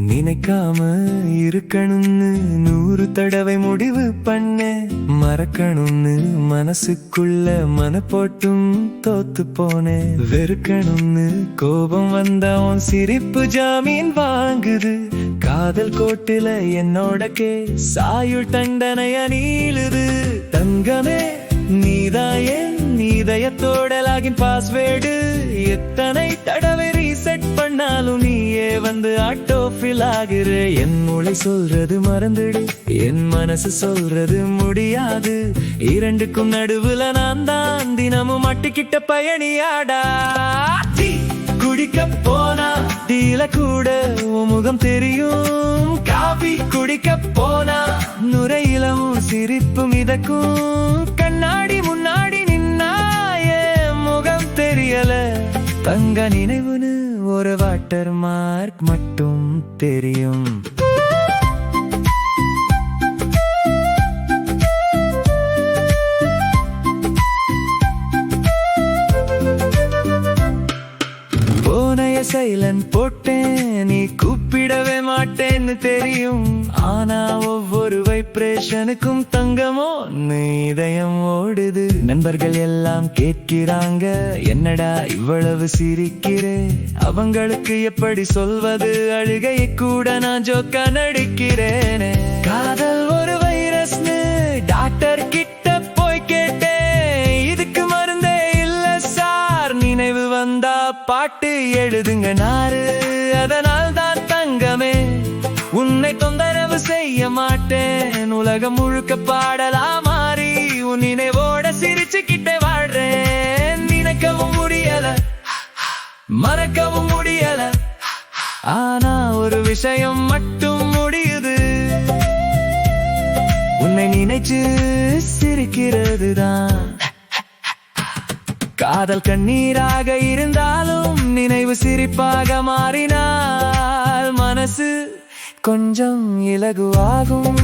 நினைக்காம இருக்கணும்னு 100 தடவை முடிவு பண்ண, மறக்கணும்னு மனசுக்குள்ள மன போட்டும் தோத்து போனேன். வெறுக்கணும்னு கோபம் வந்தா உன் சிரிப்பு ஜாமீன் வாங்குது. காதல் கோட்டுல என்னோட சாயுள் தண்டனைய நீளுது. தங்கமே நீதான் என் இதயத்தோட லாகின் பாஸ்வேர்டு. எத்தனை தடவை ரீசெட் பண்ணாலும் நீயே வந்து ஆட்டோ ஃபில் ஆகுற. என் மூளை சொல்றது மறந்துடு, என் மனசு சொல்றது முடியாது. இரண்டுக்கும் நடுவுல நான் தான் தினமும் மாட்டிக்கிட்ட பயணியாடா. குடிக்க போனா டீல கூட உன் முகம் தெரியும். காபி குடிக்க போனா நுரையிலும் சிரிப்பு மிதக்கும். கண்ணாடி முன்னாடி நின்னா என் முகம் தெரியல. தங்க நினைவுன்னு ஒரு வாட்டர் மார்க் மட்டும் தெரியும். சைலண்ட் போட்டேன், நீ கூப்பிடவே மாட்டேன்னு தெரியும். ஆனா ஒவ்வொரு வைப்ரேஷனுக்கும் தங்கமோ நீ இதயம் ஓடுது. நண்பர்கள் எல்லாம் கேட்கிறாங்க, என்னடா இவ்வளவு சிரிக்கிறே? அவங்களுக்கு எப்படி சொல்வது? அழுகையை கூட நான் ஜோக்கா நடிக்கிறேனே. காதல் ஒரு வைரஸ்னு டாக்டர் கிட்ட போய் கேட்டேன். இதுக்கு மருந்தே இல்ல சார். நினைவு வந்தா பாட்டு எழுதுங்க நாரு. அதனால் தான் தங்கமே உன்னை தொந்தரவு செய்ய மாட்டேன். உலகம் முழுக்க பாடலா மாறி உன் நினைவோட சிரிச்சுக்கிட்டே வாழ்றேன். நினைக்கவும் முடியல, மறக்கவும் முடியல. ஆனா ஒரு விஷயம் மட்டும் முடியுது, உன்னை நினைச்சு சிரிக்கிறது தான். காதல் கண்ணீராக இருந்தாலும் நினைவு சிரிப்பாக மாறினால் மனசு கொஞ்சம் இலகுவாகும்.